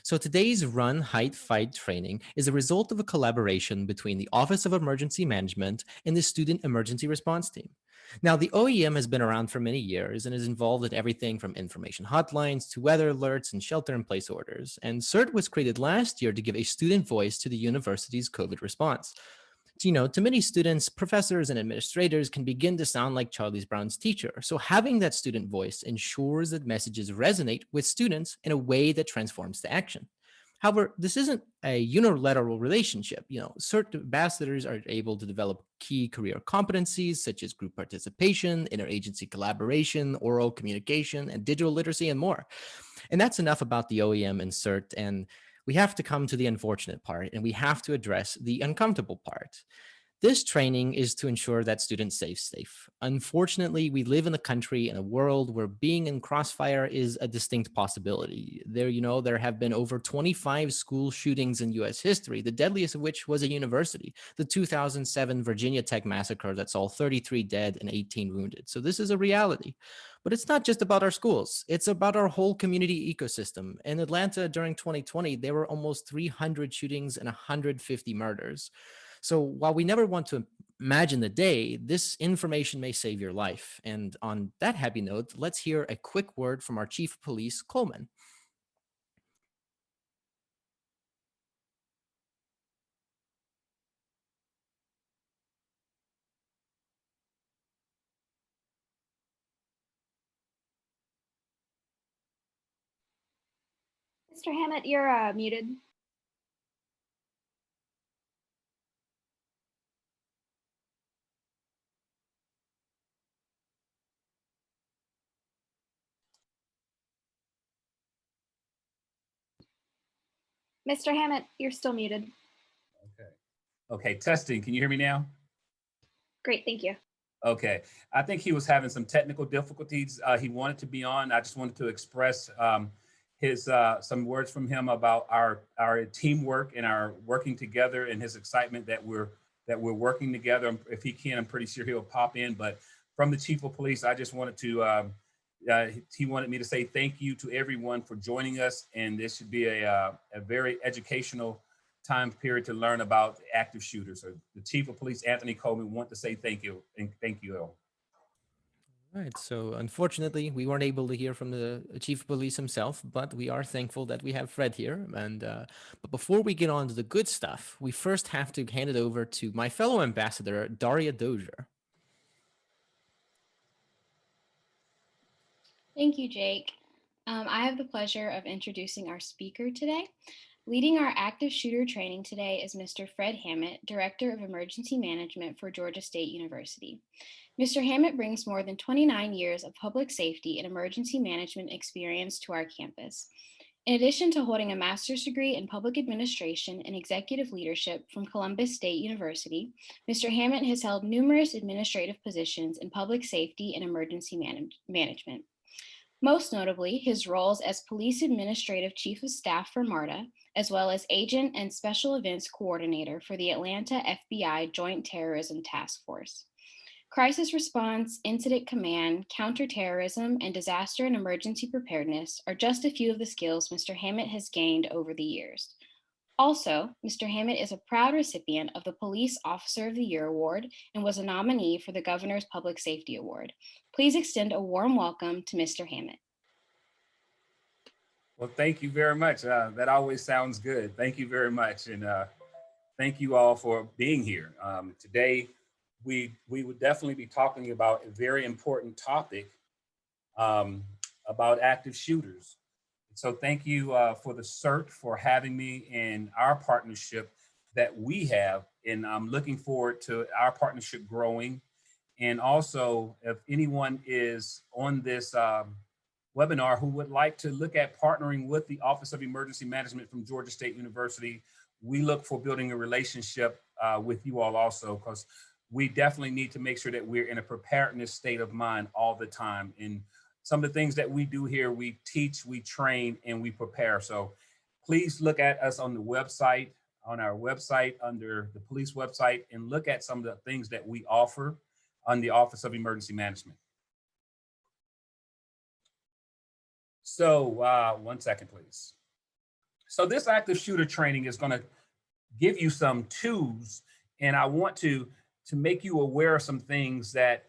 So today's Run, Hide, Fight training is a result of a collaboration between the Office of Emergency Management and the Student Emergency Response Team. Now, the OEM has been around for many years and is involved in everything from information hotlines to weather alerts and shelter-in-place orders. And SERT was created last year to give a student voice to the university's COVID response. To many students, professors and administrators can begin to sound like Charlie Brown's teacher. So having that student voice ensures that messages resonate with students in a way that transforms to action. However, this isn't a unilateral relationship. Certain ambassadors are able to develop key career competencies such as group participation, interagency collaboration, oral communication, and digital literacy, and more. And that's enough about the OEM and CERT. And we have to come to the unfortunate part, and we have to address the uncomfortable part. This training is to ensure that students stay safe. Unfortunately, we live in a country and a world where being in crossfire is a distinct possibility. There have been over 25 school shootings in US history, the deadliest of which was a university, the 2007 Virginia Tech massacre that saw 33 dead and 18 wounded. So this is a reality. But it's not just about our schools. It's about our whole community ecosystem. In Atlanta during 2020, there were almost 300 shootings and 150 murders. So while we never want to imagine the day, this information may save your life. And on that happy note, let's hear a quick word from our Chief of Police, Coleman. Mr. Hammett, you're muted. Mr. Hammett, you're still muted. Okay, testing. Can you hear me now? Great, thank you. Okay, I think he was having some technical difficulties. He wanted to be on. I just wanted to express his some words from him about our teamwork and our working together, and his excitement that we're working together. If he can, I'm pretty sure he'll pop in. But from the Chief of Police, I just wanted to. He wanted me to say thank you to everyone for joining us, and this should be a very educational time period to learn about active shooters. So the Chief of Police, Anthony Coleman, want to say thank you, and thank you all. All right, so unfortunately, we weren't able to hear from the Chief of Police himself, but we are thankful that we have Fred here. And but before we get on to the good stuff, we first have to hand it over to my fellow ambassador, Daria Dozier. Thank you, Jake. I have the pleasure of introducing our speaker today. Leading our active shooter training today is Mr. Fred Hammett, Director of Emergency Management for Georgia State University. Mr. Hammett brings more than 29 years of public safety and emergency management experience to our campus. In addition to holding a master's degree in public administration and executive leadership from Columbus State University, Mr. Hammett has held numerous administrative positions in public safety and emergency management. Most notably, his roles as Police Administrative Chief of Staff for MARTA, as well as Agent and Special Events Coordinator for the Atlanta FBI Joint Terrorism Task Force. Crisis response, incident command, counterterrorism, and disaster and emergency preparedness are just a few of the skills Mr. Hammett has gained over the years. Also, Mr. Hammett is a proud recipient of the Police Officer of the Year Award and was a nominee for the Governor's Public Safety Award. Please extend a warm welcome to Mr. Hammett. Well, thank you very much. That always sounds good. Thank you very much. And thank you all for being here. Today, we would definitely be talking about a very important topic about active shooters. So thank you for the SERT for having me in our partnership that we have. And I'm looking forward to our partnership growing. And also, if anyone is on this webinar who would like to look at partnering with the Office of Emergency Management from Georgia State University, we look for building a relationship with you all also, because we definitely need to make sure that we're in a preparedness state of mind all the time. And some of the things that we do here, we teach, we train, and we prepare. So please look at us on the website, on our website, under the police website, and look at some of the things that we offer on the Office of Emergency Management. So 1 second, please. So this active shooter training is going to give you some tools, and I want to make you aware of some things that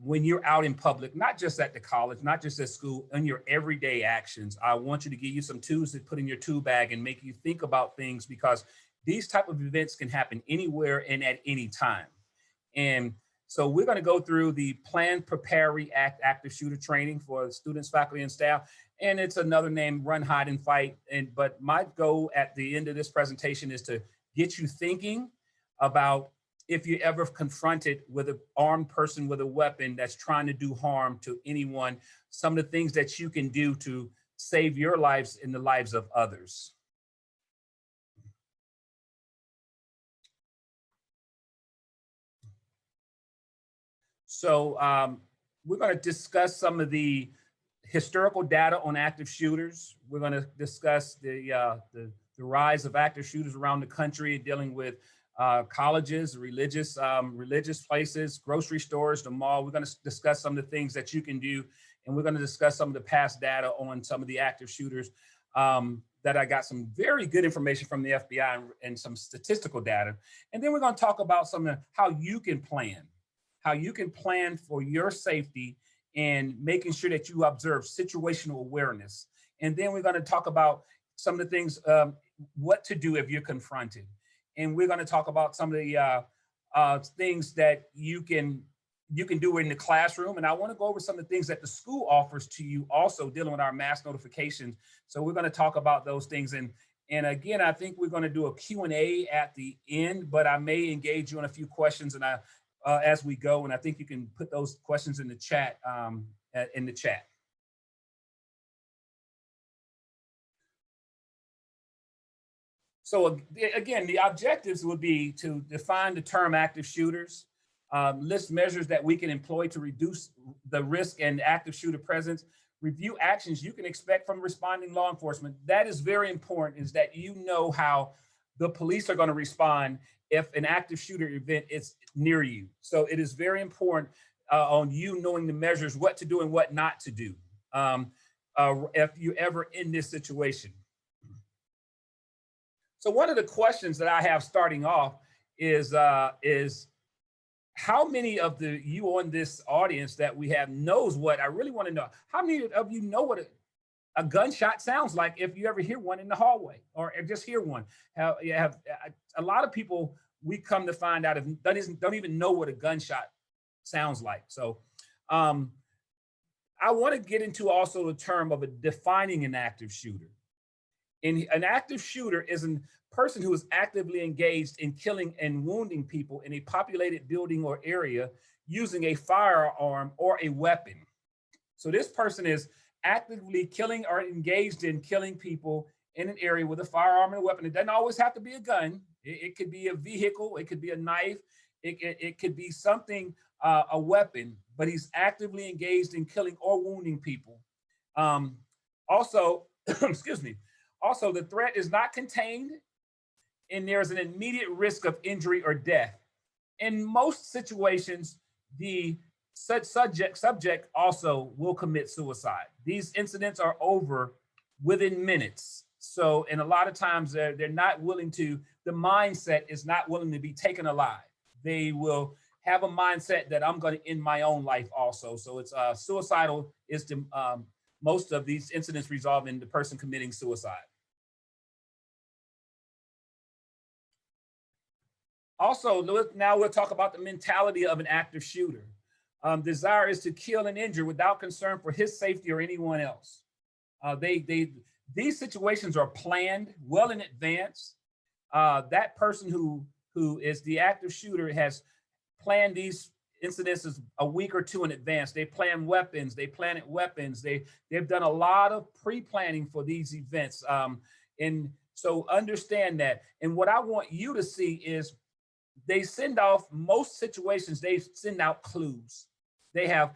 when you're out in public, not just at the college, not just at school, in your everyday actions, I want you to give you some tools to put in your tool bag and make you think about things, because these type of events can happen anywhere and at any time. And so we're going to go through the Plan, Prepare, React active shooter training for students, faculty, and staff. And it's another name, Run, Hide, and Fight. But my goal at the end of this presentation is to get you thinking about if you're ever confronted with an armed person with a weapon that's trying to do harm to anyone, some of the things that you can do to save your lives and the lives of others. So we're going to discuss some of the historical data on active shooters. We're going to discuss the rise of active shooters around the country, dealing with colleges, religious places, grocery stores, the mall. We're going to discuss some of the things that you can do, and we're going to discuss some of the past data on some of the active shooters that I got some very good information from the FBI and some statistical data. And then we're going to talk about some of how you can plan for your safety and making sure that you observe situational awareness. And then we're going to talk about some of the things, what to do if you're confronted. And we're going to talk about some of the things that you can do in the classroom. And I want to go over some of the things that the school offers to you, also dealing with our mass notifications. So we're going to talk about those things. And again, I think we're going to do a Q&A at the end, but I may engage you in a few questions and as we go. And I think you can put those questions in the chat. So again, the objectives would be to define the term active shooters, list measures that we can employ to reduce the risk and active shooter presence, review actions you can expect from responding law enforcement. That is very important, is that you know how the police are going to respond if an active shooter event is near you. So it is very important on you knowing the measures, what to do and what not to do if you're ever in this situation. So one of the questions that I have starting off is how many of you on this audience that we have knows what, I really want to know, how many of you know what a gunshot sounds like if you ever hear one in the hallway or just hear one? You have a lot of people, we come to find out, don't even know what a gunshot sounds like. So I want to get into also the term of defining an active shooter. And an active shooter is a person who is actively engaged in killing and wounding people in a populated building or area using a firearm or a weapon. So this person is actively killing or engaged in killing people in an area with a firearm and a weapon. It doesn't always have to be a gun. It could be a vehicle. It could be a knife. It could be something, a weapon, but he's actively engaged in killing or wounding people. Also, excuse me. Also, the threat is not contained and there's an immediate risk of injury or death. In most situations, the subject also will commit suicide. These incidents are over within minutes. So, and a lot of times they're not willing to, the mindset is not willing to be taken alive. They will have a mindset that I'm going to end my own life also. So it's suicidal is the, most of these incidents resolve in the person committing suicide. Also, now we'll talk about the mentality of an active shooter. Desire is to kill and injure without concern for his safety or anyone else. These situations are planned well in advance. That person who is the active shooter has planned these incidents a week or two in advance. They plan weapons, they planted weapons. They've done a lot of pre-planning for these events. And so understand that. And what I want you to see is they send off, most situations, they send out clues. They have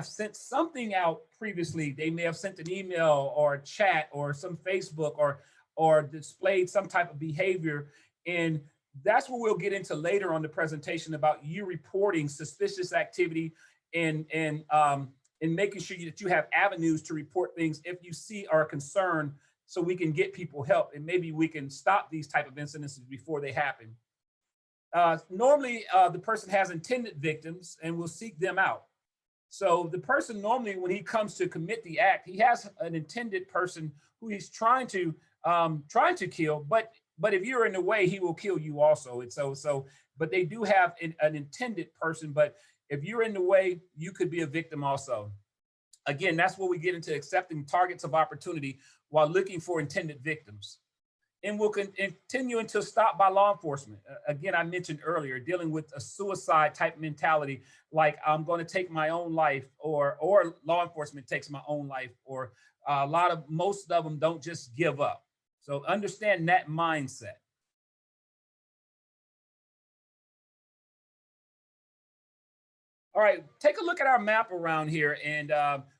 sent something out previously. They may have sent an email or a chat or some Facebook or displayed some type of behavior. And that's what we'll get into later on the presentation about you reporting suspicious activity and making sure that you have avenues to report things if you see or are concerned so we can get people help, and maybe we can stop these type of incidences before they happen. Normally, the person has intended victims and will seek them out. So the person normally, when he comes to commit the act, he has an intended person who he's trying to kill. But if you're in the way, he will kill you also. And but they do have an intended person. But if you're in the way, you could be a victim also. Again, that's where we get into accepting targets of opportunity while looking for intended victims. And we'll continue until stopped by law enforcement. Again, I mentioned earlier, dealing with a suicide type mentality, like I'm going to take my own life, or law enforcement takes my own life, or most of them don't just give up. So understand that mindset. All right, take a look at our map around here, and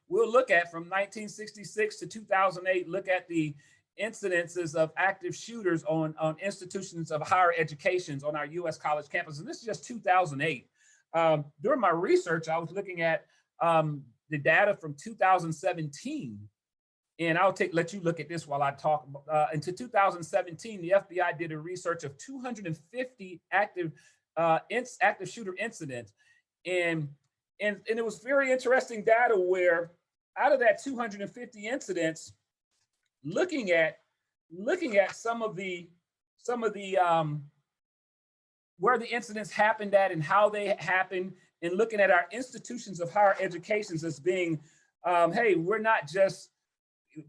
we'll look at from 1966 to 2008, look at the incidences of active shooters on institutions of higher educations on our U.S. college campuses. And this is just 2008. During my research, I was looking at the data from 2017. And I'll let you look at this while I talk. Into 2017, the FBI did a research of 250 active shooter incidents. And it was very interesting data where out of that 250 incidents, looking at some of the where the incidents happened at and how they happened, and looking at our institutions of higher educations as being, hey, we're not just,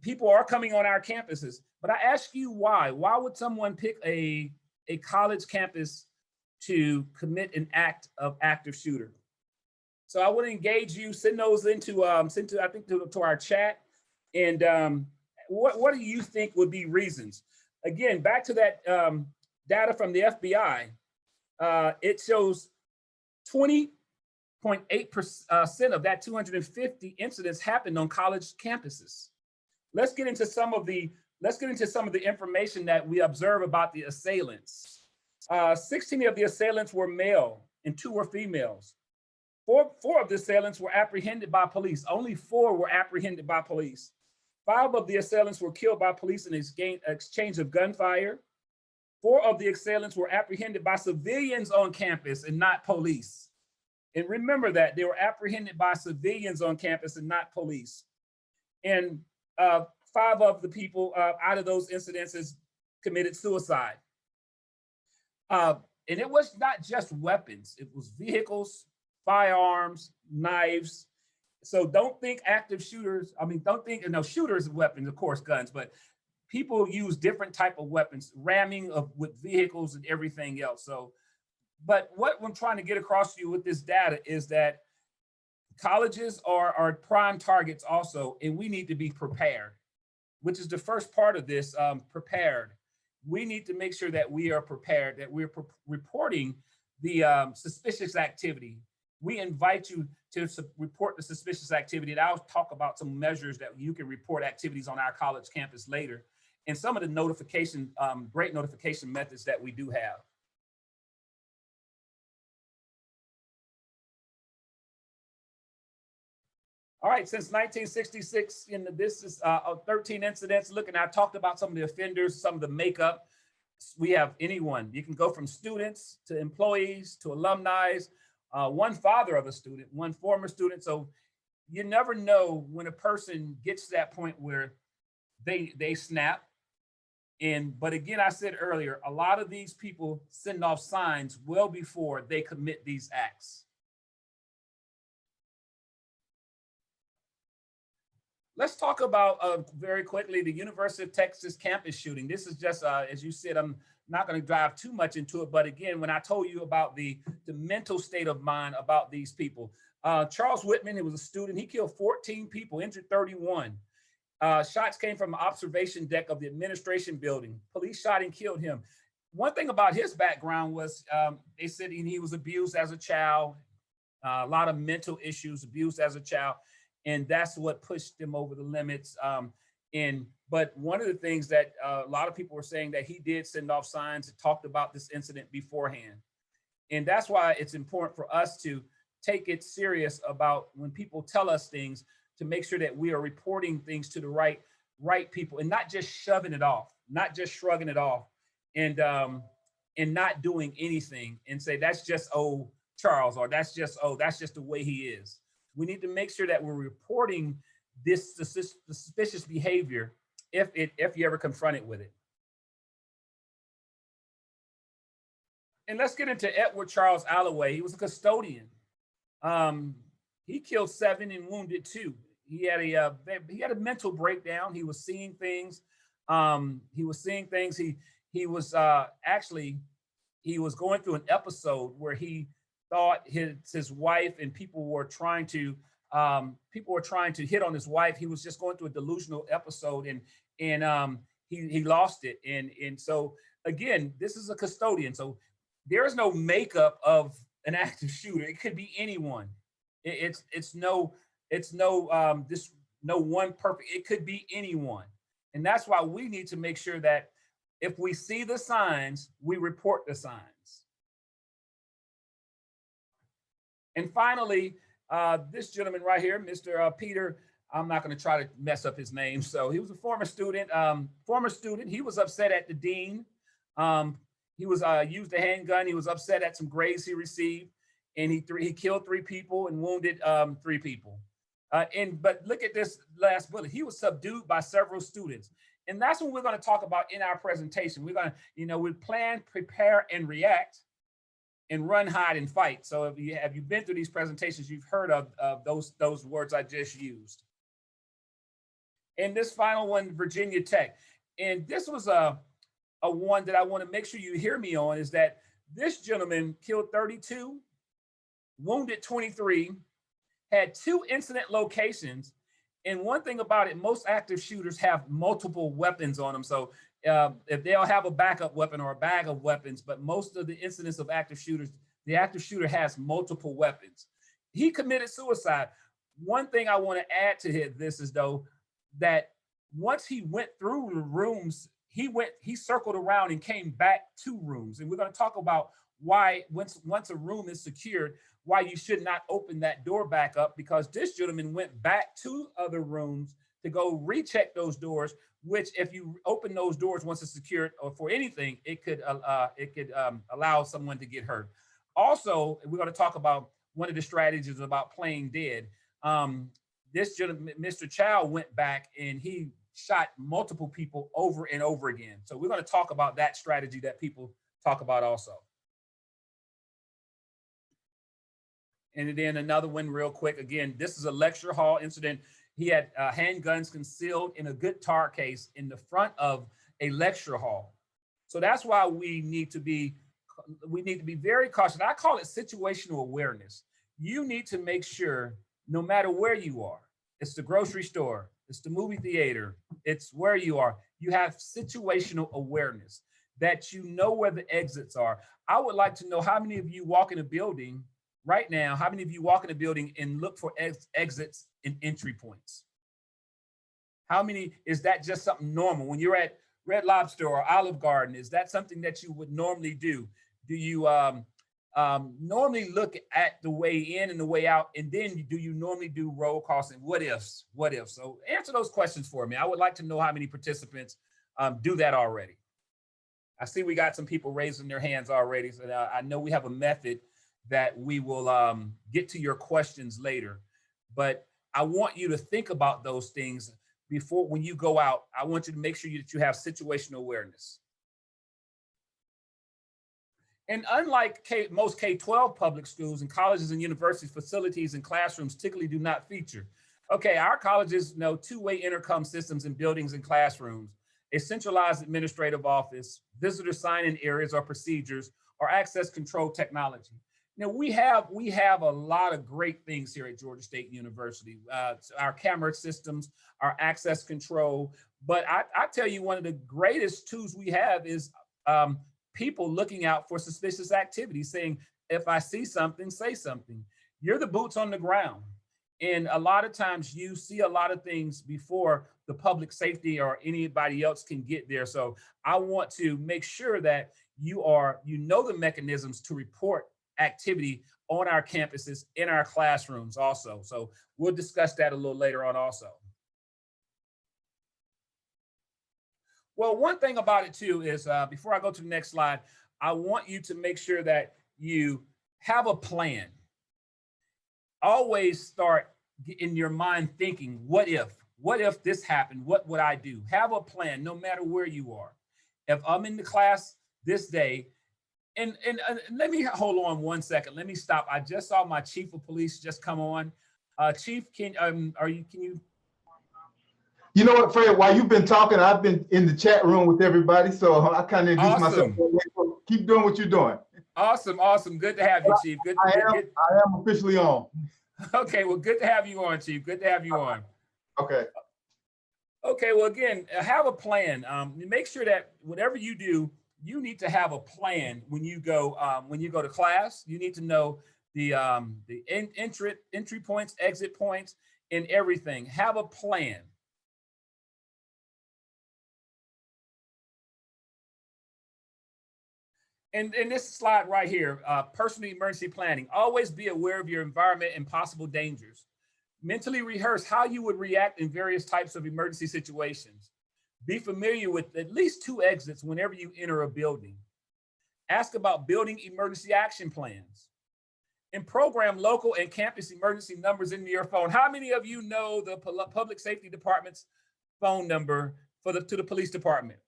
people are coming on our campuses. But I ask you why? Why would someone pick a college campus to commit an act of active shooter? So I would engage you, send those into to our chat, and what do you think would be reasons? Again, back to that data from the FBI, it shows 20.8% of that 250 incidents happened on college campuses. Let's get into some of the information that we observe about the assailants. 16 of the assailants were male and 2 were females. Four of the assailants were apprehended by police. Only 4 were apprehended by police. 5 of the assailants were killed by police in exchange of gunfire. 4 of the assailants were apprehended by civilians on campus and not police. And remember that they were apprehended by civilians on campus and not police. And 5 of the people out of those incidences committed suicide. And it was not just weapons, it was vehicles, firearms, knives. So don't think active shooters, shooters are weapons, of course, guns, but people use different type of weapons, ramming with vehicles and everything else. So, but what I'm trying to get across to you with this data is that colleges are prime targets also, and we need to be prepared, which is the first part of this, prepared. We need to make sure that we are prepared, that we're reporting the suspicious activity. We invite you to report the suspicious activity. And I'll talk about some measures that you can report activities on our college campus later, and some of the notification, great notification methods that we do have. All right, since 1966, this is 13 incidents. Looking, I talked about some of the offenders, some of the makeup. We have anyone. You can go from students to employees to alumni, one father of a student, one former student. So you never know when a person gets to that point where they snap. But again, I said earlier, a lot of these people send off signs well before they commit these acts. Let's talk about very quickly the University of Texas campus shooting. This is just, as you said, I'm not going to dive too much into it. But again, when I told you about the mental state of mind about these people, Charles Whitman, who was a student, he killed 14 people, injured 31. Shots came from the observation deck of the administration building. Police shot and killed him. One thing about his background was they said he was abused as a child, a lot of mental issues, abused as a child. And that's what pushed him over the limits. But one of the things that a lot of people were saying that he did send off signs that talked about this incident beforehand. And that's why it's important for us to take it serious about when people tell us things, to make sure that we are reporting things to the right right people and not just shoving it off, not just shrugging it off and not doing anything and say, that's just old Charles, or that's just the way he is. We need to make sure that we're reporting this suspicious behavior if you ever confronted with it. And let's get into Edward Charles Alloway. He was a custodian. He killed 7 and wounded 2. He had a mental breakdown. He was seeing things. He was going through an episode where he thought his wife and people were trying to hit on his wife. He was just going through a delusional episode, and he lost it. And so again, this is a custodian. So there is no makeup of an active shooter. It could be anyone. It's no one perfect. It could be anyone. And that's why we need to make sure that if we see the signs, we report the signs. And finally, this gentleman right here, Mr. Peter, I'm not going to try to mess up his name. So he was a former student. He was upset at the dean. He was used a handgun. He was upset at some grades he received, and he killed 3 people and wounded 3 people. But look at this last bullet. He was subdued by several students. And that's what we're going to talk about in our presentation. We're going to, we plan, prepare, and react, and run, hide, and fight. So if you've been through these presentations, you've heard of those words I just used. And this final one, Virginia Tech. And this was a one that I want to make sure you hear me on, is that this gentleman killed 32, wounded 23, had 2 incident locations. And one thing about it, most active shooters have multiple weapons on them. So if they'll have a backup weapon or a bag of weapons, but most of the incidents of active shooters, the active shooter has multiple weapons. He committed suicide. One thing I want to add to this is, though, that once he went through the rooms, he circled around and came back to rooms. And we're going to talk about why once a room is secured, why you should not open that door back up, because this gentleman went back to other rooms to go recheck those doors, which if you open those doors once it's secured or for anything, it could allow someone to get hurt. Also, we're going to talk about one of the strategies about playing dead. This gentleman, Mr. Chow, went back and he shot multiple people over and over again. So we're going to talk about that strategy that people talk about also. And then another one real quick. Again, this is a lecture hall incident. He had handguns concealed in a guitar case in the front of a lecture hall. So that's why we need to be very cautious. I call it situational awareness. You need to make sure, no matter where you are, it's the grocery store, it's the movie theater, it's where you are, you have situational awareness, that you know where the exits are. I would like to know how many of you walk in a building right now, how many of you walk in a building and look for exits and entry points? How many, is that just something normal? When you're at Red Lobster or Olive Garden, is that something that you would normally do? Do you normally look at the way in and the way out, and then do you normally do roll calls and what ifs? So answer those questions for me. I would like to know how many participants do that already. I see we got some people raising their hands already. So I know we have a method that we will get to your questions later, but I want you to think about those things before, when you go out. I want you to make sure that you have situational awareness. And unlike most K-12 public schools and colleges and universities, facilities and classrooms typically do not feature. Okay, our colleges know two-way intercom systems in buildings and classrooms, a centralized administrative office, visitor sign-in areas or procedures, or access control technology. Now, we have a lot of great things here at Georgia State University. Our camera systems, our access control. But I tell you, one of the greatest tools we have is people looking out for suspicious activity, saying, if I see something, say something. You're the boots on the ground. And a lot of times you see a lot of things before the public safety or anybody else can get there. So I want to make sure that you know the mechanisms to report activity on our campuses, in our classrooms also. So we'll discuss that a little later on also. Well, one thing about it too is before I go to the next slide, I want you to make sure that you have a plan. Always start in your mind thinking, what if this happened? What would I do? Have a plan no matter where you are. If I'm in the class this day, and let me hold on 1 second. Let me stop. I just saw my chief of police just come on. Chief, can you? You know what, Fred? While you've been talking, I've been in the chat room with everybody, so I kind of introduced myself. Keep doing what you're doing. Awesome, awesome. Good to have you, Chief. Good. I am officially on. Okay, well, good to have you on, Chief. Good to have you on. Okay. Okay, well, again, have a plan. Make sure that whatever you do, you need to have a plan when you go to class. You need to know the entry points, exit points, and everything. Have a plan. And this slide right here, personal emergency planning. Always be aware of your environment and possible dangers. Mentally rehearse how you would react in various types of emergency situations. Be familiar with at least 2 exits whenever you enter a building. Ask about building emergency action plans. And program local and campus emergency numbers into your phone. How many of you know the public safety department's phone number to the police department?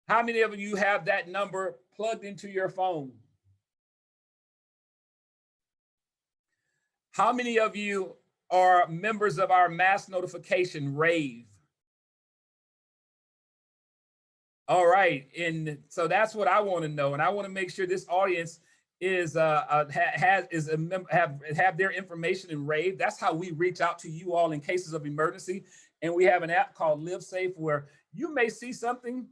How many of you have that number plugged into your phone? How many of you are members of our mass notification rave? All right, and so that's what I want to know, and I want to make sure this audience is have their information in rave. That's how we reach out to you all in cases of emergency. And we have an app called Live Safe where you may see something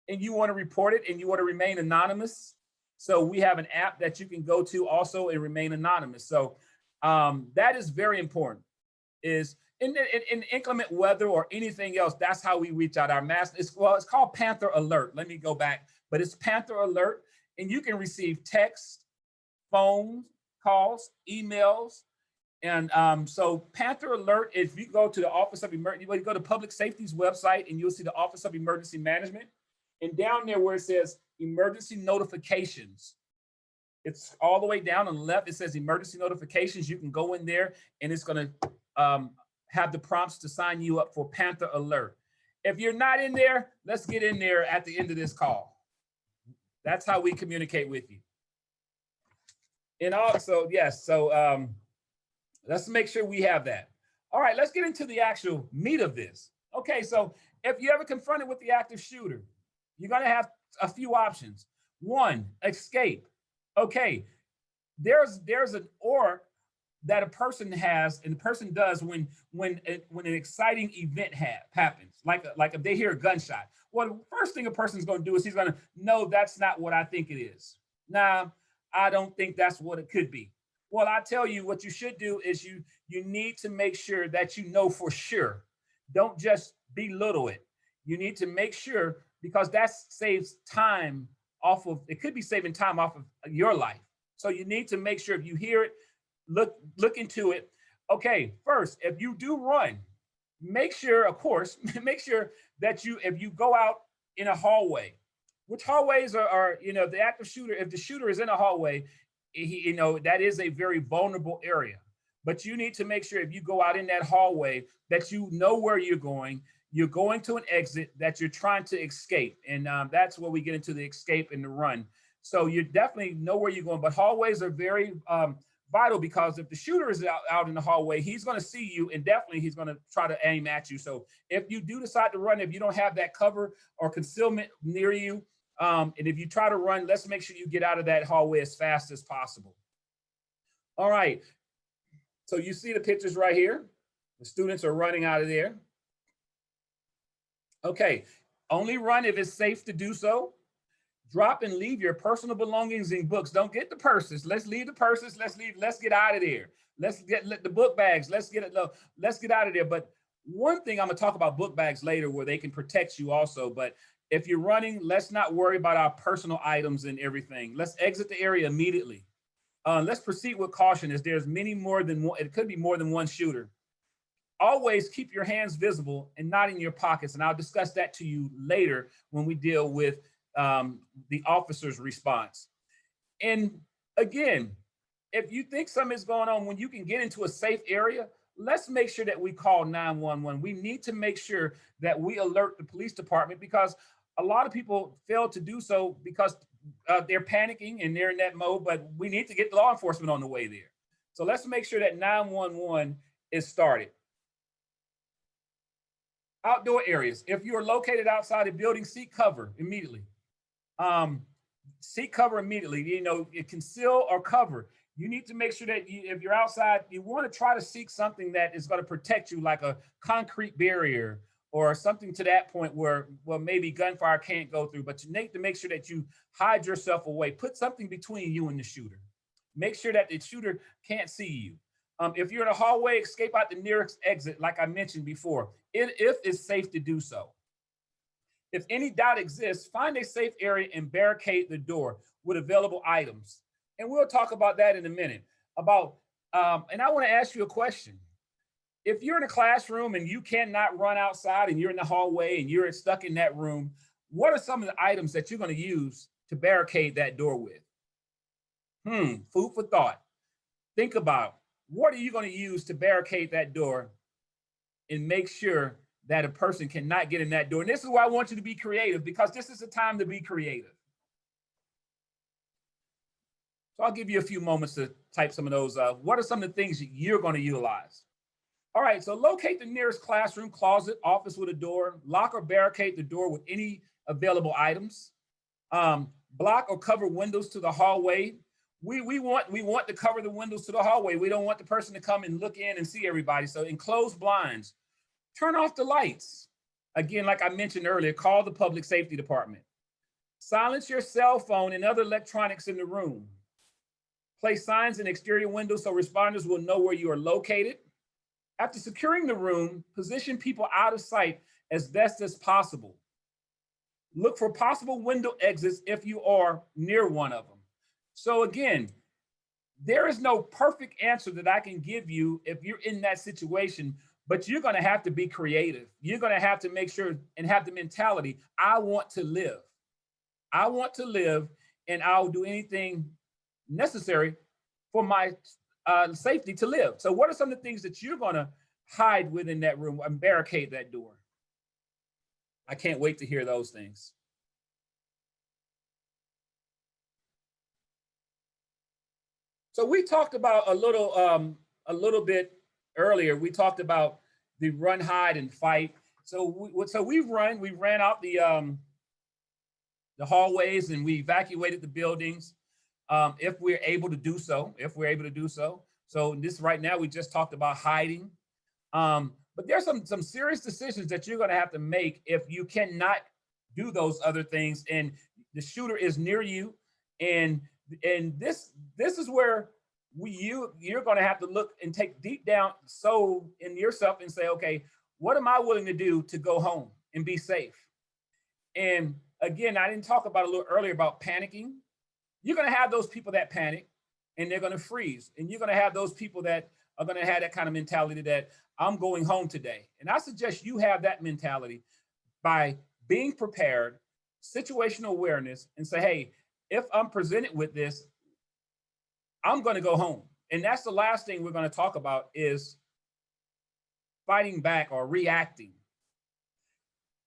and you want to report it and you want to remain anonymous. So we have an app that you can go to also and remain anonymous. So that is very important. Is in inclement weather or anything else, that's how we reach out. Our mass, it's called Panther Alert. Let me go back, but it's Panther Alert, and you can receive text, phone calls, emails, and so Panther Alert. If you go to the Office of Emergency, you go to Public Safety's website, and you'll see the Office of Emergency Management, and down there where it says Emergency Notifications. It's all the way down on the left. It says Emergency Notifications. You can go in there, and it's going to have the prompts to sign you up for Panther Alert. If you're not in there, let's get in there at the end of this call. That's how we communicate with you. And also, yes, so let's make sure we have that. All right, let's get into the actual meat of this. Okay, so if you ever confronted with the active shooter, you're going to have a few options. 1, escape. Okay, there's an org that a person has, and the person does when an exciting event happens, like if they hear a gunshot. Well, the first thing a person's going to do is he's going to know that's not what I think it is. Nah, I don't think that's what it could be. Well, I tell you, what you should do is you need to make sure that you know for sure. Don't just belittle it. You need to make sure, because that saves time off of, it could be saving time off of your life. So you need to make sure if you hear it, look into it. Okay, first, if you do run, make sure, of course, make sure that if you go out in a hallway, which hallways are the active shooter, if the shooter is in a hallway, that is a very vulnerable area. But you need to make sure if you go out in that hallway that you know where you're going to an exit, that you're trying to escape. And that's where we get into the escape and the run. So you definitely know where you're going, but hallways are very vital, because if the shooter is out in the hallway, he's going to see you, and definitely he's going to try to aim at you. So if you do decide to run, if you don't have that cover or concealment near you, and if you try to run, let's make sure you get out of that hallway as fast as possible. All right. So you see the pictures right here. The students are running out of there. Okay. Only run if it's safe to do so. Drop and leave your personal belongings in books. Don't get the purses. Let's leave the purses. Let's get out of there. Let's get the book bags. Let's get out of there. But one thing, I'm gonna talk about book bags later, where they can protect you also. But if you're running, let's not worry about our personal items and everything. Let's exit the area immediately. Let's proceed with caution, as there's many more than one. It could be more than one shooter. always keep your hands visible and not in your pockets. And I'll discuss that to you later when we deal with the officer's response. And again, if you think something's going on, when you can get into a safe area, let's make sure that we call 911. We need to make sure that we alert the police department, because a lot of people fail to do so because they're panicking and they're in that mode, but we need to get law enforcement on the way there. So let's make sure that 911 is started. Outdoor areas. If you are located outside a building, seek cover immediately. Seek cover immediately. You know, it conceal or cover. You need to make sure that if you're outside, you want to try to seek something that is going to protect you, like a concrete barrier or something to that point where, well, maybe gunfire can't go through, but you need to make sure that you hide yourself away. Put something between you and the shooter. Make sure that the shooter can't see you. If you're in a hallway, escape out the nearest exit, like I mentioned before, if it's safe to do so. If any doubt exists, find a safe area and barricade the door with available items. And we'll talk about that in a minute. And I want to ask you a question. If you're in a classroom and you cannot run outside and you're in the hallway and you're stuck in that room, what are some of the items that you're going to use to barricade that door with? Food for thought. Think about, what are you going to use to barricade that door and make sure that a person cannot get in that door? And this is why I want you to be creative, because this is the time to be creative. So I'll give you a few moments to type some of those. What are some of the things that you're going to utilize? All right, so locate the nearest classroom, closet, office with a door. Lock or barricade the door with any available items. Block or cover windows to the hallway. We want to cover the windows to the hallway. We don't want the person to come and look in and see everybody. So enclose blinds. Turn off the lights. Again, like I mentioned earlier, call the public safety department. Silence your cell phone and other electronics in the room. Place signs in exterior windows so responders will know where you are located. After securing the room, position people out of sight as best as possible. Look for possible window exits if you are near one of them. So again, there is no perfect answer that I can give you if you're in that situation, but you're going to have to be creative. You're going to have to make sure and have the mentality, I want to live. I want to live, and I'll do anything necessary for my safety to live. So what are some of the things that you're going to hide within that room and barricade that door? I can't wait to hear those things. So we talked about a little bit earlier. We talked about the run, hide, and fight. So we ran out the hallways and we evacuated the buildings. If we're able to do so. So this right now, we just talked about hiding. But there's some serious decisions that you're going to have to make if you cannot do those other things and the shooter is near you. And this is where you're going to have to look and take deep down soul in yourself and say, okay, what am I willing to do to go home and be safe? And again, I didn't talk about a little earlier about panicking. You're going to have those people that panic and they're going to freeze. And you're going to have those people that are going to have that kind of mentality that I'm going home today. And I suggest you have that mentality by being prepared, situational awareness, and say, hey, if I'm presented with this, I'm going to go home. And that's the last thing we're going to talk about is fighting back or reacting.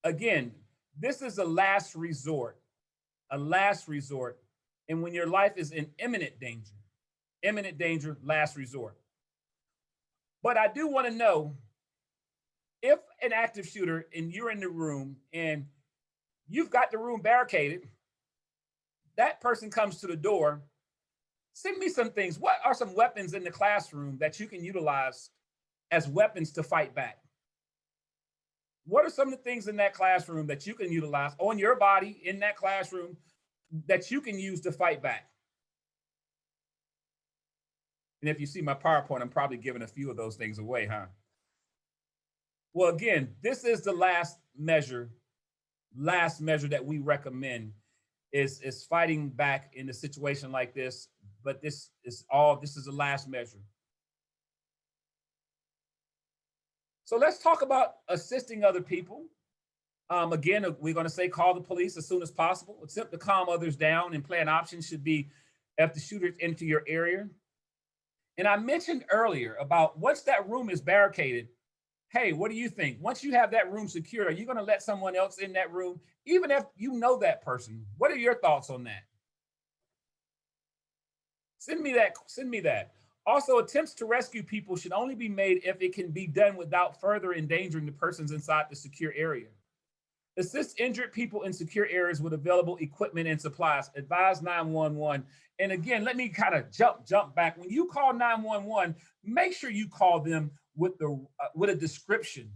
Again, this is a last resort. And when your life is in imminent danger, last resort. But I do want to know, if an active shooter and you're in the room and you've got the room barricaded, that person comes to the door, send me some things. What are some weapons in the classroom that you can utilize as weapons to fight back? What are some of the things in that classroom that you can utilize on your body in that classroom that you can use to fight back? And if you see my PowerPoint, I'm probably giving a few of those things away, huh? Well, again, this is the last measure that we recommend is fighting back in a situation like this. But this is the last measure. So let's talk about assisting other people. Again, we're going to say call the police as soon as possible. Attempt to calm others down, and plan options should be if the shooter's into your area. And I mentioned earlier about once that room is barricaded, hey, what do you think? Once you have that room secured, are you going to let someone else in that room, even if you know that person? What are your thoughts on that? Send me that. Send me that. Also, attempts to rescue people should only be made if it can be done without further endangering the persons inside the secure area. Assist injured people in secure areas with available equipment and supplies. Advise 911. And again, let me kind of jump back. When you call 911, make sure you call them with a description,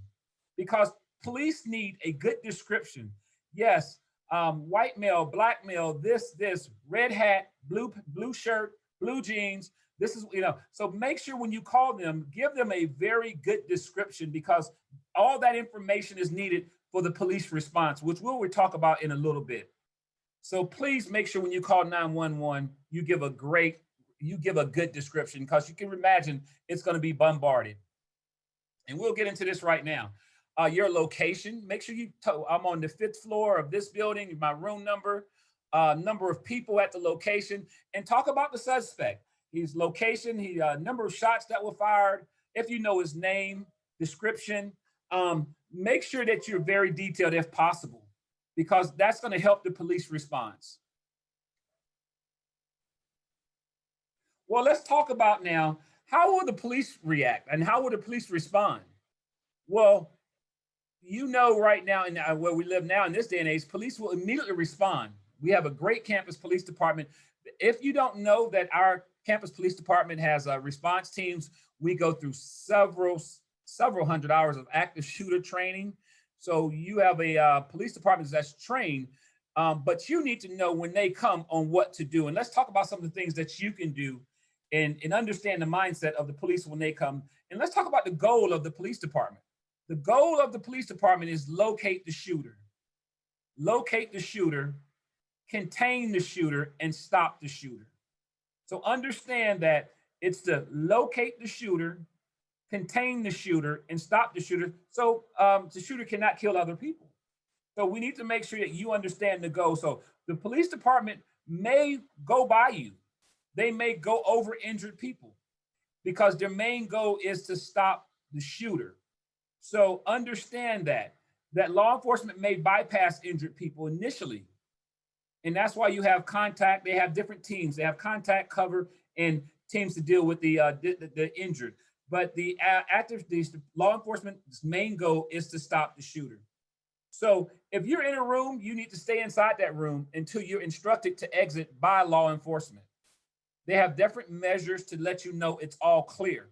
because police need a good description. Yes, white male, black male, this, red hat, blue shirt, blue jeans. This is, so make sure when you call them, give them a very good description, because all that information is needed for the police response, which we'll talk about in a little bit. So please make sure when you call 911, you give a good description, because you can imagine it's going to be bombarded. And we'll get into this right now. Your location, make sure I'm on the 5th floor of this building, my room number of people at the location, and talk about the suspect. His location, number of shots that were fired, if you know his name, description. Make sure that you're very detailed if possible, because that's going to help the police response. Well, let's talk about now, how will the police react and how will the police respond? Well, right now, in where we live now in this day and age, police will immediately respond. We have a great campus police department. If you don't know that our campus police department has response teams, we go through several hundred hours of active shooter training. So you have a police department that's trained, but you need to know when they come on what to do. And let's talk about some of the things that you can do and understand the mindset of the police when they come. And let's talk about the goal of the police department. The goal of the police department is locate the shooter. Locate the shooter, contain the shooter, and stop the shooter. So understand that it's to locate the shooter, contain the shooter, and stop the shooter, so the shooter cannot kill other people. So we need to make sure that you understand the goal. So the police department may go by you. They may go over injured people, because their main goal is to stop the shooter. So understand that law enforcement may bypass injured people initially. And that's why you have contact. They have different teams. They have contact, cover, and teams to deal with the injured. But the law enforcement's main goal is to stop the shooter. So if you're in a room, you need to stay inside that room until you're instructed to exit by law enforcement. They have different measures to let you know it's all clear.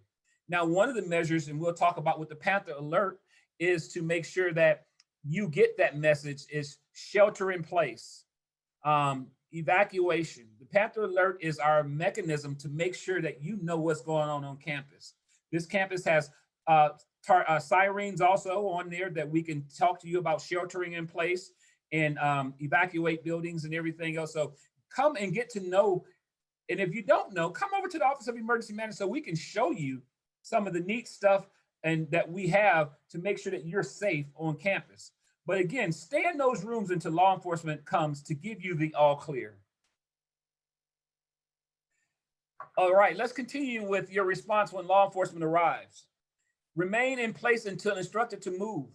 Now, one of the measures, and we'll talk about with the Panther Alert, is to make sure that you get that message, is shelter in place, evacuation. The Panther Alert is our mechanism to make sure that you know what's going on campus. This campus has sirens also on there that we can talk to you about sheltering in place and evacuate buildings and everything else. So come and get to know. And if you don't know, come over to the Office of Emergency Management so we can show you some of the neat stuff and that we have to make sure that you're safe on campus. But again, stay in those rooms until law enforcement comes to give you the all clear. All right, let's continue with your response when law enforcement arrives. Remain in place until instructed to move.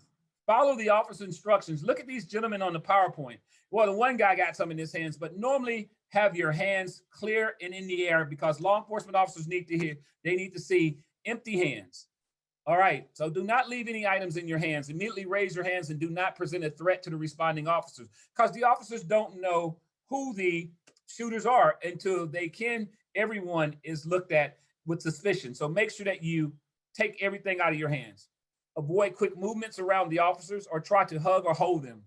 Follow the officer's instructions. Look at these gentlemen on the PowerPoint. Well, the one guy got some in his hands, but normally have your hands clear and in the air, because law enforcement officers need to hear, they need to see empty hands. All right, so do not leave any items in your hands. Immediately raise your hands and do not present a threat to the responding officers, because the officers don't know who the shooters are until everyone is looked at with suspicion. So make sure that you take everything out of your hands. Avoid quick movements around the officers or try to hug or hold them.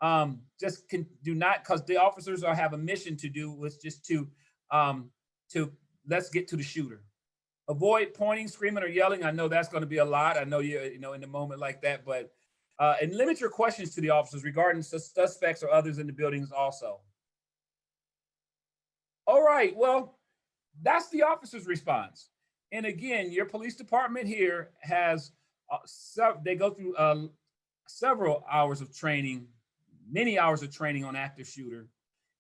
Do not, because the officers have a mission to do, was just to let's get to the shooter. Avoid pointing, screaming, or yelling. I know that's going to be a lot. I know you're in a moment like that, but and limit your questions to the officers regarding suspects or others in the buildings also. All right, well, that's the officer's response. And again, your police department here has they go through several hours of training, many hours of training on active shooter.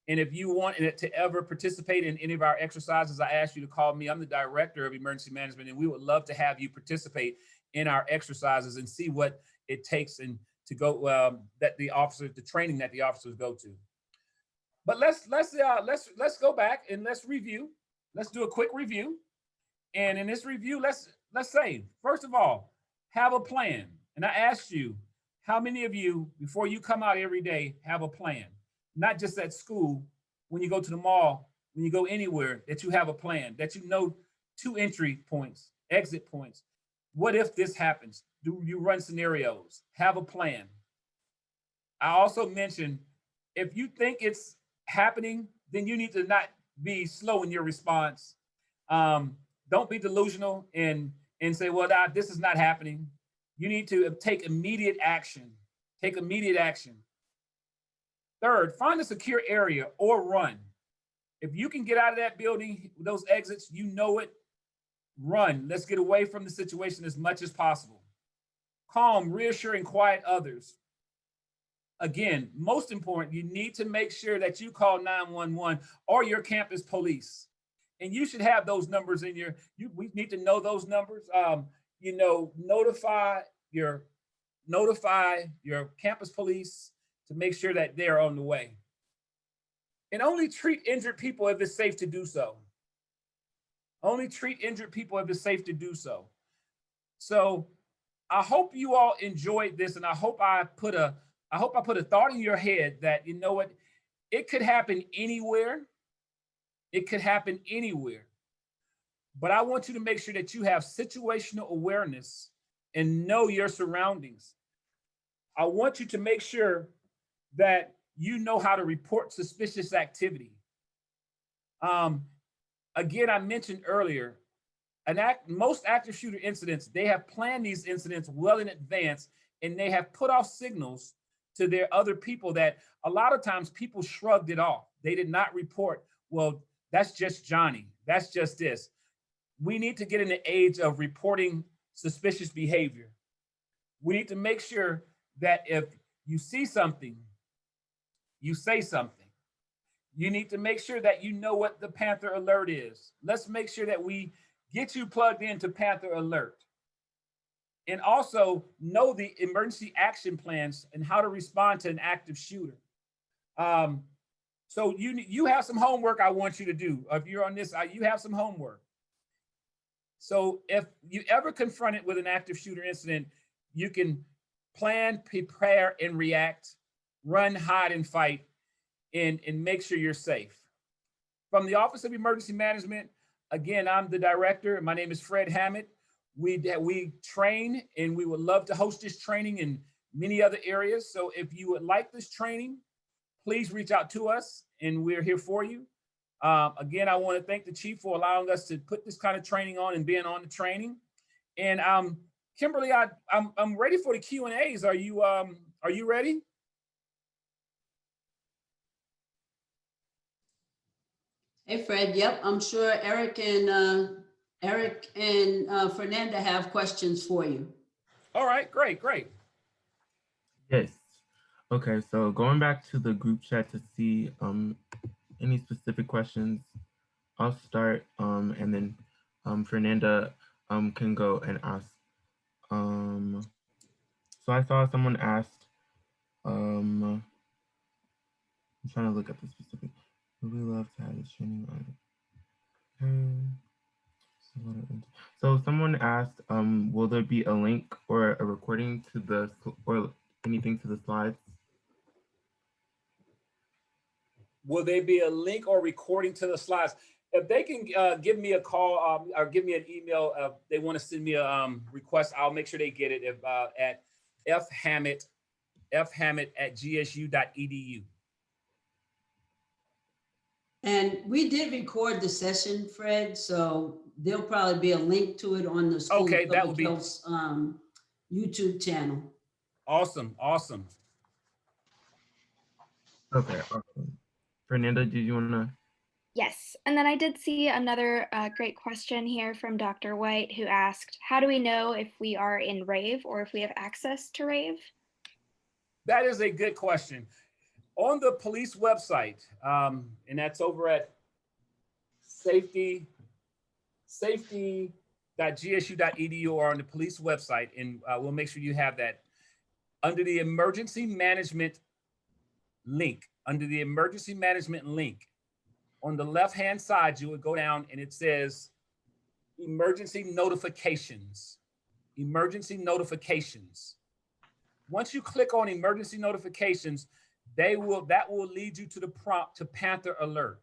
And if you want to ever participate in any of our exercises, I ask you to call me. I'm the director of emergency management, and we would love to have you participate in our exercises and see what it takes and to go the training that the officers go to. But let's go back and let's review. Let's do a quick review. And in this review, let's say, first of all, have a plan. And I asked you, how many of you, before you come out every day, have a plan? Not just at school, when you go to the mall, when you go anywhere, that you have a plan, that you know 2 entry points, exit points. What if this happens? Do you run scenarios? Have a plan. I also mentioned, if you think it's happening, then you need to not be slow in your response. Don't be delusional and say, well, this is not happening. You need to take immediate action. Take immediate action. Third, find a secure area or run. If you can get out of that building, those exits, you know it, run. Let's get away from the situation as much as possible. Calm, reassure, and quiet others. Again, most important, you need to make sure that you call 911 or your campus police. And you should have those numbers in we need to know those numbers. Notify your campus police to make sure that they're on the way. And only treat injured people if it's safe to do so. Only treat injured people if it's safe to do so. So I hope you all enjoyed this, and I hope I put a thought in your head that, you know what, it could happen anywhere. It could happen anywhere. But I want you to make sure that you have situational awareness and know your surroundings. I want you to make sure that you know how to report suspicious activity. Again, I mentioned earlier, most active shooter incidents, they have planned these incidents well in advance, and they have put off signals to their other people that a lot of times people shrugged it off. They did not report, well, that's just Johnny. That's just this. We need to get in the age of reporting suspicious behavior. We need to make sure that if you see something, you say something. You need to make sure that you know what the Panther Alert is. Let's make sure that we get you plugged into Panther Alert. And also know the emergency action plans and how to respond to an active shooter. So you have some homework I want you to do. If you're on this, you have some homework. So if you ever confronted with an active shooter incident, you can plan, prepare, and react, run, hide, and fight, and make sure you're safe. From the Office of Emergency Management, again, I'm the director. My name is Fred Hammett. We train, and we would love to host this training in many other areas. So if you would like this training, please reach out to us, and we're here for you. Again, I want to thank the chief for allowing us to put this kind of training on and being on the training. And Kimberly, I'm ready for the Q&As. Are you ready? Hey, Fred. Yep, I'm sure Eric and Fernanda have questions for you. All right, great. Yes. Okay, so going back to the group chat to see any specific questions, I'll start and then Fernanda can go and ask. So I saw someone asked, I'm trying to look at the specific. Would we love to have this training on? Okay. So someone asked, will there be a link or a recording to or anything to the slides? Will there be a link or recording to the slides? If they can give me a call or give me an email, they want to send me a request, I'll make sure they get it at fhammett@gsu.edu. And we did record the session, Fred, so there'll probably be a link to it on the School Okay, of that would Public be Health's YouTube channel. awesome. Okay, awesome. Fernanda, did you want to Yes, and then I did see another great question here from Dr. White, who asked, how do we know if we are in rave or if we have access to rave? That is a good question. On the police website, and that's over at safety.gsu.edu or on the police website, and we'll make sure you have that. Under the emergency management link, on the left-hand side, you would go down and it says emergency notifications. Once you click on emergency notifications, that will lead you to the prompt to Panther Alert.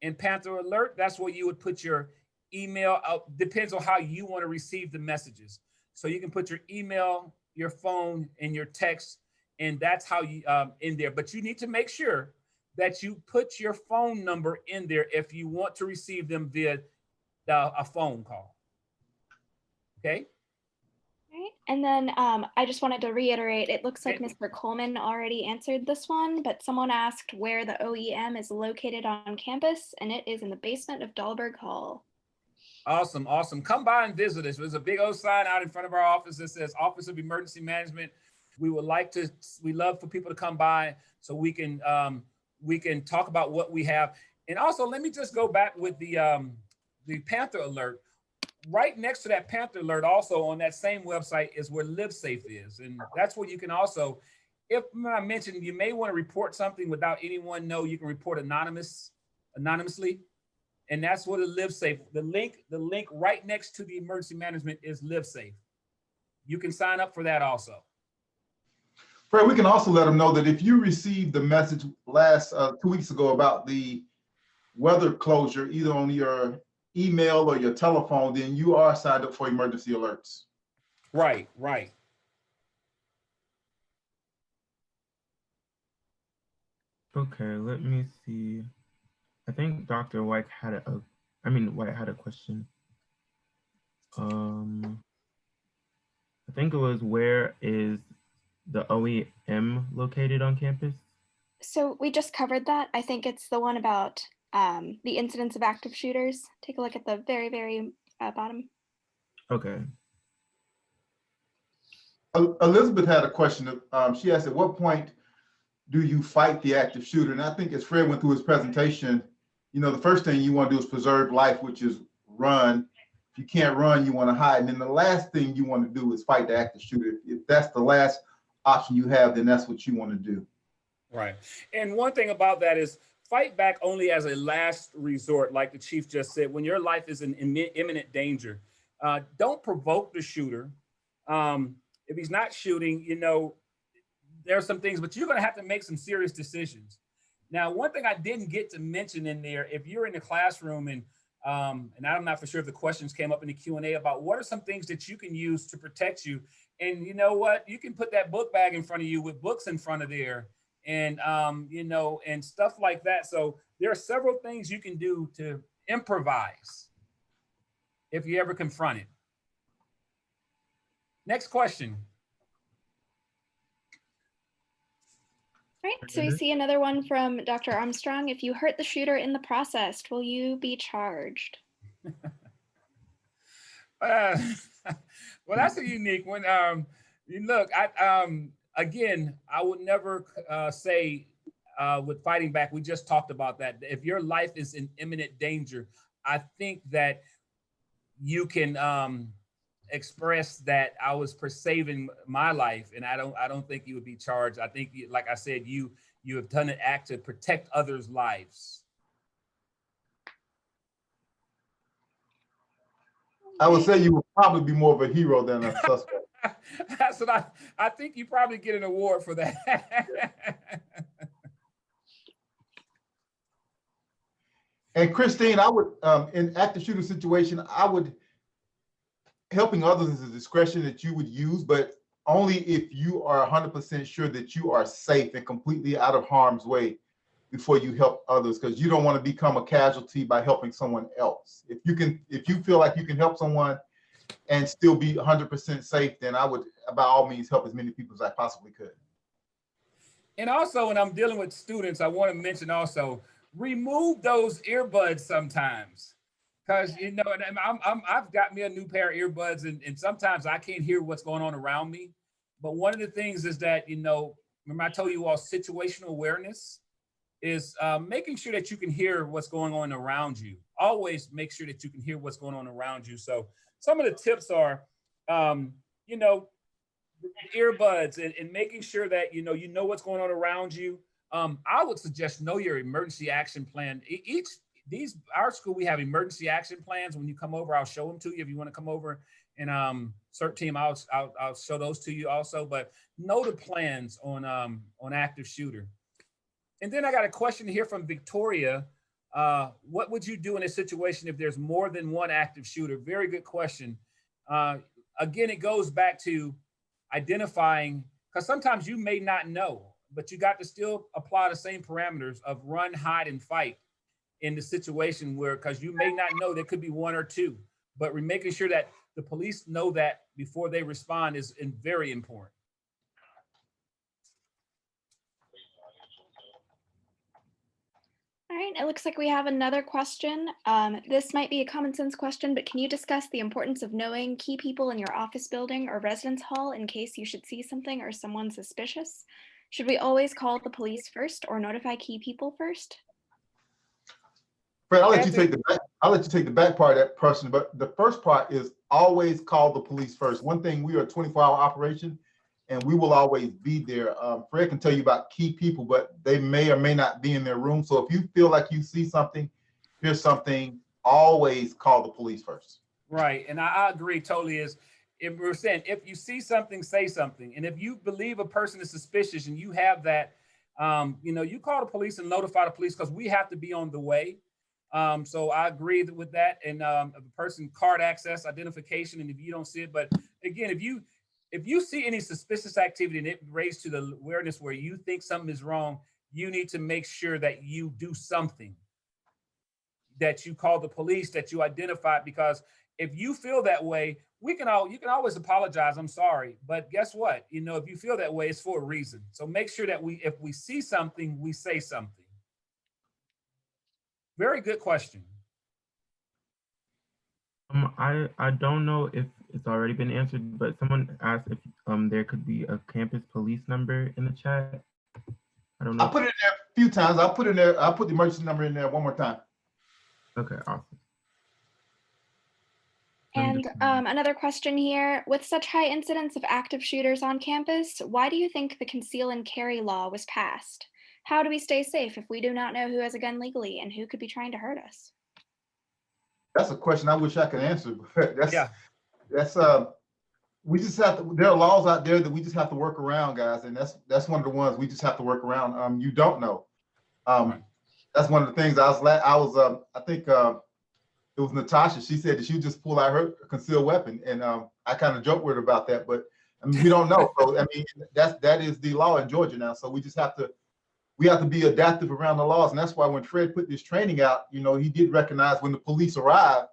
In Panther Alert, that's where you would put your email. Depends on how you want to receive the messages. So you can put your email, your phone, and your text, and that's how you in there. But you need to make sure that you put your phone number in there if you want to receive them via a phone call. Okay. Right. And then I just wanted to reiterate, it looks like Mr. Coleman already answered this one, but someone asked where the OEM is located on campus, and it is in the basement of Dahlberg Hall. Awesome, awesome. Come by and visit us. There's a big old sign out in front of our office that says Office of Emergency Management. We love for people to come by so we can talk about what we have. And also, let me just go back with the Panther Alert. Right next to that Panther Alert, also on that same website, is where LiveSafe is. And that's where you can also, if I mentioned, you may want to report something without anyone know, you can report anonymously. And that's where the LiveSafe, the link right next to the emergency management is LiveSafe. You can sign up for that also. Fred, we can also let them know that if you received the message last 2 weeks ago about the weather closure, either on your email or your telephone, then you are signed up for emergency alerts. Right. Okay, let me see. I think Dr. White had a question. I think it was, where is the OEM located on campus? So we just covered that. I think it's the one about the incidence of active shooters. Take a look at the very, very bottom. Okay. Elizabeth had a question. She asked, at what point do you fight the active shooter? And I think as Fred went through his presentation, the first thing you want to do is preserve life, which is run. If you can't run, you want to hide. And then the last thing you want to do is fight the active shooter. If that's the last option you have, then that's what you want to do. Right. And one thing about that is fight back only as a last resort, like the chief just said. When your life is in imminent danger, don't provoke the shooter. If he's not shooting, there are some things, but you're going to have to make some serious decisions. Now, one thing I didn't get to mention in there, if you're in the classroom and I'm not for sure if the questions came up in the Q&A about what are some things that you can use to protect you. And you know what? You can put that book bag in front of you with books in front of there and, and stuff like that. So there are several things you can do to improvise if you ever confront it. Next question. Right, so we see another one from Dr. Armstrong. If you hurt the shooter in the process, will you be charged? Well, that's a unique one. Look, again, I would never say with fighting back, we just talked about that. If your life is in imminent danger, I think that you can express that I was saving my life, and I don't think you would be charged. I think, like I said, you have done an act to protect others' lives. I would say you would probably be more of a hero than a suspect. That's what I think you probably get an award for that. And Christine, I would, in active shooter situation, helping others is a discretion that you would use, but only if you are 100% sure that you are safe and completely out of harm's way before you help others, because you don't want to become a casualty by helping someone else. If you feel like you can help someone and still be 100% safe, then I would, by all means, help as many people as I possibly could. And also, when I'm dealing with students, I want to mention also, remove those earbuds sometimes, because you know, and I've got me a new pair of earbuds, and sometimes I can't hear what's going on around me. But one of the things is that, you know, remember I told you all situational awareness is making sure that you can hear what's going on around you. Always make sure that you can hear what's going on around you. So some of the tips are, you know, earbuds and making sure that you know what's going on around you. I would suggest know your emergency action plan. Our school, we have emergency action plans. When you come over, I'll show them to you. If you want to come over and SERT team, I'll show those to you also. But know the plans on active shooter. And then I got a question here from Victoria. What would you do in a situation if there's more than one active shooter? Very good question. Again, it goes back to identifying, because sometimes you may not know, but you got to still apply the same parameters of run, hide, and fight in the situation where, because you may not know, there could be one or two, but we're making sure that the police know that before they respond is very important. All right, it looks like we have another question. This might be a common sense question, but can you discuss the importance of knowing key people in your office building or residence hall in case you should see something or someone suspicious? Should we always call the police first or notify key people first? Fred, I'll let you take the back part of that question, but the first part is always call the police first. One thing, we are a 24-hour operation, and we will always be there. Fred can tell you about key people, but they may or may not be in their room. So if you feel like you see something, hear something, always call the police first. Right, and I agree totally. If we're saying, if you see something, say something. And if you believe a person is suspicious and you have that, you call the police and notify the police, because we have to be on the way. So I agree with that. And the person card access, identification, and if you don't see it, but again, if you see any suspicious activity and it raises to the awareness where you think something is wrong, you need to make sure that you do something, that you call the police, that you identify it, because if you feel that way, you can always apologize. I'm sorry, but guess what? If you feel that way, it's for a reason. So make sure that if we see something, we say something. Very good question. I don't know if it's already been answered, but someone asked if there could be a campus police number in the chat. I don't know. I put it in there a few times. I'll put the emergency number in there one more time. Okay, awesome. And another question here, with such high incidence of active shooters on campus, why do you think the conceal and carry law was passed? How do we stay safe if we do not know who has a gun legally and who could be trying to hurt us? That's a question I wish I could answer, but we just have to, there are laws out there that we just have to work around, guys. And that's one of the ones we just have to work around. You don't know. That's one of the things I think it was Natasha. She said that she would just pull out her concealed weapon. And I kind of joked with her about that, but I mean, we don't know. So I mean, that is the law in Georgia now. So we just have to be adaptive around the laws. And that's why when Fred put this training out, he did recognize when the police arrive,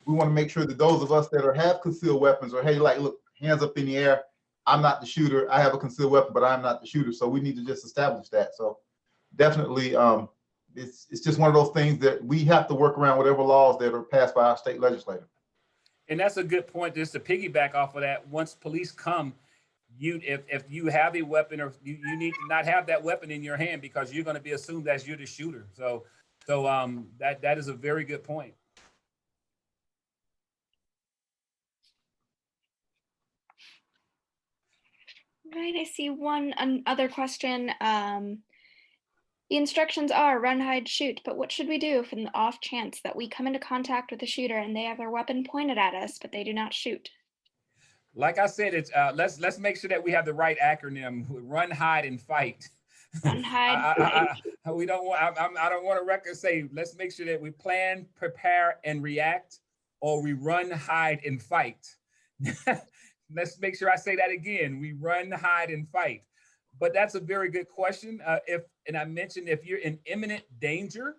we want to make sure that those of us that have concealed weapons, or hey, like, look, hands up in the air, I'm not the shooter. I have a concealed weapon, but I'm not the shooter. So we need to just establish that. So definitely, it's just one of those things that we have to work around whatever laws that are passed by our state legislature. And that's a good point, just to piggyback off of that. Once police come, if you have a weapon, or you need to not have that weapon in your hand, because you're going to be assumed as you're the shooter. So that is a very good point. Right, I see other question. The instructions are run, hide, shoot, but what should we do if in the off chance that we come into contact with a shooter and they have their weapon pointed at us, but they do not shoot? Like I said, it's let's make sure that we have the right acronym: run, hide, and fight. Run, hide. We don't want. I don't want to record say. Let's make sure that we plan, prepare, and react, or we run, hide, and fight. Let's make sure I say that again. We run, hide, and fight. But that's a very good question. And I mentioned, if you're in imminent danger,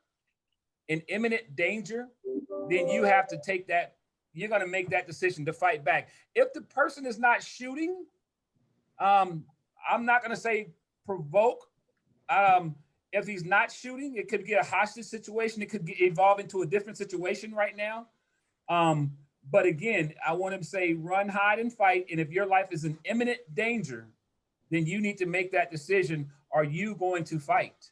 then you have to take that. You're going to make that decision to fight back. If the person is not shooting, I'm not going to say provoke. if he's not shooting, it could get a hostage situation. It could evolve into a different situation right now. But again, I want him to say run, hide, and fight. And if your life is in imminent danger, then you need to make that decision. Are you going to fight?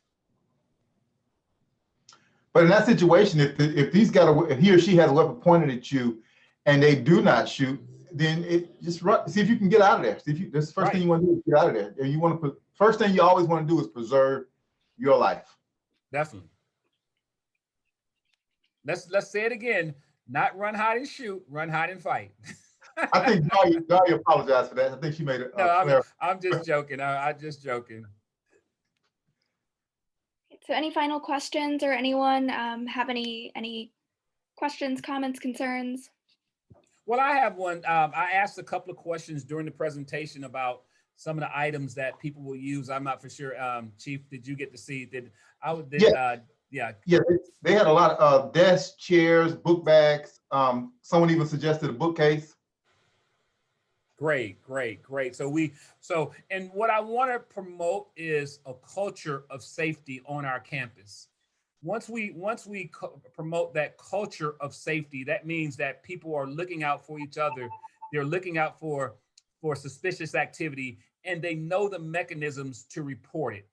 But in that situation, if he or she has a weapon pointed at you, and they do not shoot, then it just run. See if you can get out of there. See if that's the first thing you want to do is get out of there. And you want to put first thing you always want to do is preserve your life. Definitely. Let's say it again. Not run, hide, and shoot. Run, hide, and fight. I think Daria apologized for that. I think she made it. No, I'm just joking. I'm just joking. So any final questions, or anyone have any questions, comments, concerns? Well, I have one. I asked a couple of questions during the presentation about some of the items that people will use. I'm not for sure. Chief, did you get to see? Yeah. They had a lot of desks, chairs, book bags. Someone even suggested a bookcase. Great. And what I want to promote is a culture of safety on our campus. Once we promote that culture of safety, that means that people are looking out for each other. They're looking out for suspicious activity, and they know the mechanisms to report it.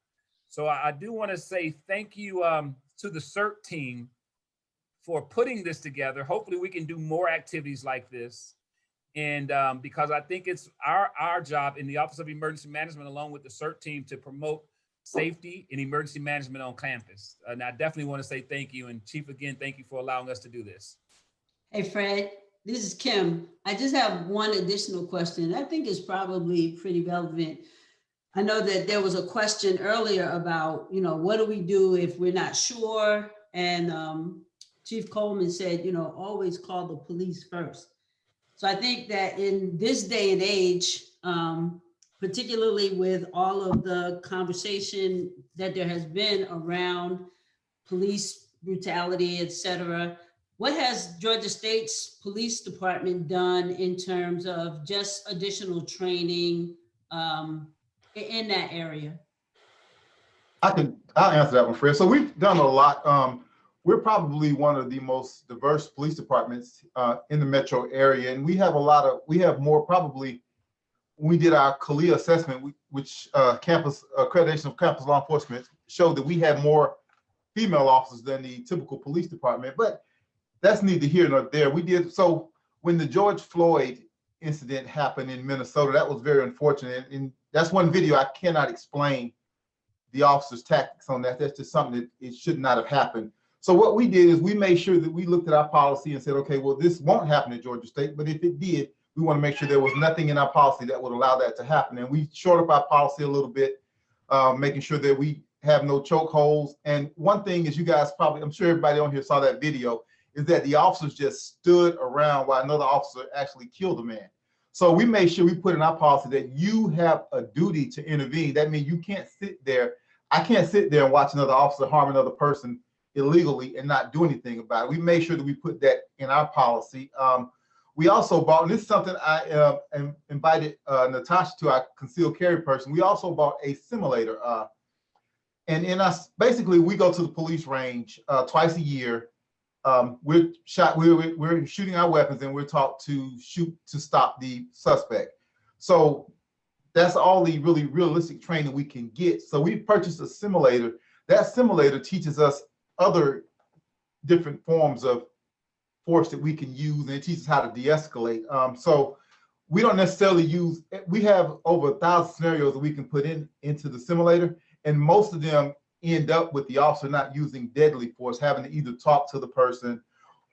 So I do want to say thank you to the SERT team for putting this together. Hopefully we can do more activities like this. And because I think it's our job in the Office of Emergency Management, along with the SERT team, to promote safety and emergency management on campus. And I definitely want to say thank you. And Chief, again, thank you for allowing us to do this. Hey, Fred, this is Kim. I just have one additional question. I think it's probably pretty relevant. I know that there was a question earlier about, what do we do if we're not sure? And Chief Coleman said, always call the police first. So I think that in this day and age, particularly with all of the conversation that there has been around police brutality, et cetera, what has Georgia State's Police Department done in terms of just additional training in that area? I'll answer that one, Fred. So we've done a lot. We're probably one of the most diverse police departments in the metro area, and we have more probably. When we did our CALEA assessment, which campus accreditation of campus law enforcement showed that we had more female officers than the typical police department, but that's neither here nor there. So when the George Floyd incident happened in Minnesota, that was very unfortunate. And that's one video I cannot explain the officers' tactics on that. That's just something that it should not have happened. So what we did is we made sure that we looked at our policy and said, okay, well, this won't happen at Georgia State, but if it did, we want to make sure there was nothing in our policy that would allow that to happen. And we shored up our policy a little bit, making sure that we have no choke holes. And one thing is, you guys probably, I'm sure everybody on here saw that video, is that the officers just stood around while another officer actually killed a man. So we made sure we put in our policy that you have a duty to intervene. That means you can't sit there. I can't sit there and watch another officer harm another person illegally and not do anything about it. We made sure that we put that in our policy. We also bought, and this is something I invited Natasha to, our concealed carry person. We also bought a simulator. And in us, basically, we go to the police range twice a year. We're shooting our weapons, and we're taught to shoot to stop the suspect. So that's all the really realistic training we can get. So we purchased a simulator. That simulator teaches us other different forms of force that we can use, and it teaches how to de-escalate. So we don't necessarily use, we have over 1,000 scenarios that we can put into the simulator, and most of them end up with the officer not using deadly force, having to either talk to the person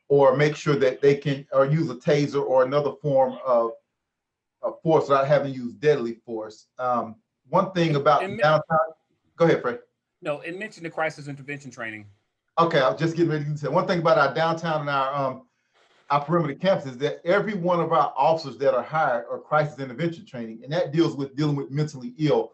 or make sure that they can, or use a taser or another form of force without having to use deadly force. One thing about downtown, go ahead, Fred. No, it mentioned the crisis intervention training. Okay, I was just getting ready to say one thing about our downtown and our perimeter campus is that every one of our officers that are hired are crisis intervention training, and that deals with dealing with mentally ill.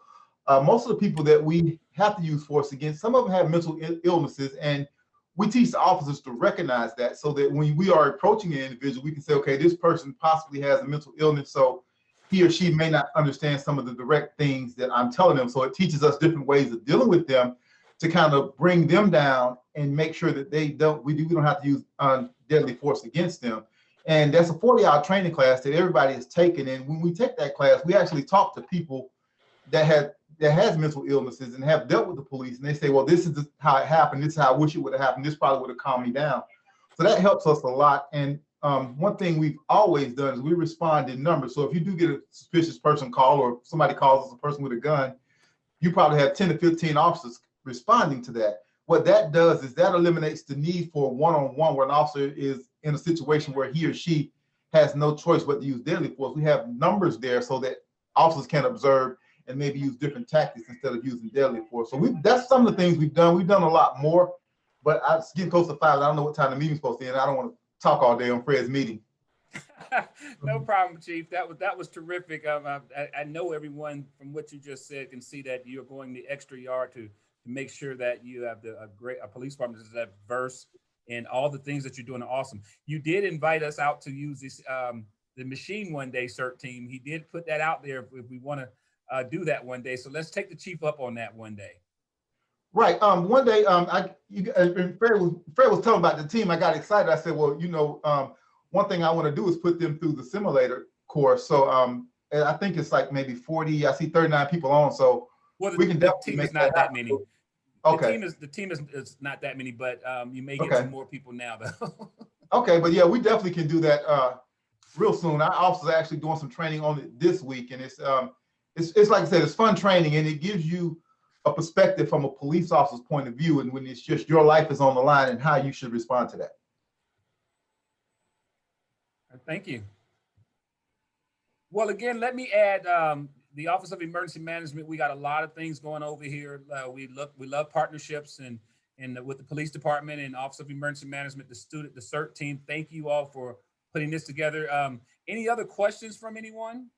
Most of the people that we have to use force against, some of them have mental illnesses, and we teach the officers to recognize that, so that when we are approaching an individual, we can say, okay, this person possibly has a mental illness, so he or she may not understand some of the direct things that I'm telling them. So it teaches us different ways of dealing with them. to kind of bring them down and make sure that we don't have to use deadly force against them. And that's a 40-hour training class that everybody is taking. And when we take that class, we actually talk to people that has mental illnesses and have dealt with the police, and they say, well, this is how it happened. This is how I wish it would have happened. This probably would have calmed me down. So that helps us a lot. And one thing we've always done is we respond in numbers. So if you do get a suspicious person call, or somebody calls us a person with a gun, you probably have 10 to 15 officers responding to that. What that does is that eliminates the need for one-on-one where an officer is in a situation where he or she has no choice but to use deadly force. We have numbers there so that officers can observe and maybe use different tactics instead of using deadly force. So that's some of the things we've done. We've done a lot more, but it's getting close to 5. I don't know what time the meeting's supposed to end. I don't want to talk all day on Fred's meeting. No problem, Chief. That was terrific. I know everyone from what you just said can see that you're going the extra yard to make sure that you have a police department that's diverse, and all the things that you're doing are awesome. You did invite us out to use this the machine one day, SERT team. He did put that out there if we want to do that one day. So let's take the chief up on that one day. Right. One day, Fred was telling about the team. I got excited. I said, well, one thing I want to do is put them through the simulator course. So and I think it's like maybe 40. I see 39 people on. So we can definitely team make is not that many. Okay. The team is not that many, but you may get some more people now, though. Okay, but yeah, we definitely can do that real soon. Our officers are actually doing some training on it this week, and it's like I said, it's fun training, and it gives you a perspective from a police officer's point of view, and when it's just your life is on the line and how you should respond to that. Thank you. Well, again, let me add the Office of Emergency Management. We got a lot of things going over here. We love partnerships and with the police department and Office of Emergency Management, the SERT team. Thank you all for putting this together. Any other questions from anyone?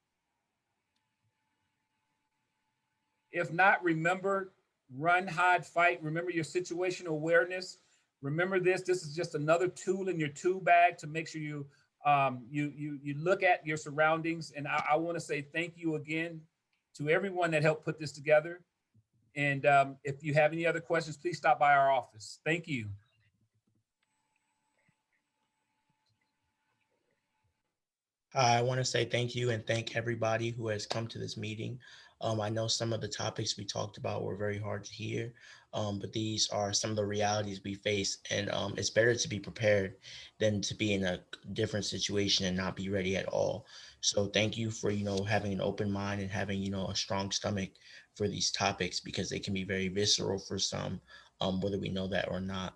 If not, remember, run, hide, fight. Remember your situational awareness. Remember this is just another tool in your tool bag to make sure you look at your surroundings. And I want to say thank you again to everyone that helped put this together. And if you have any other questions, please stop by our office. Thank you. I want to say thank you and thank everybody who has come to this meeting. I know some of the topics we talked about were very hard to hear, but these are some of the realities we face, and it's better to be prepared than to be in a different situation and not be ready at all. So thank you for, having an open mind and having, a strong stomach for these topics, because they can be very visceral for some, whether we know that or not.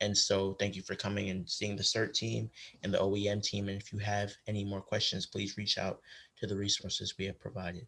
And so thank you for coming and seeing the SERT team and the OEM team. And if you have any more questions, please reach out to the resources we have provided.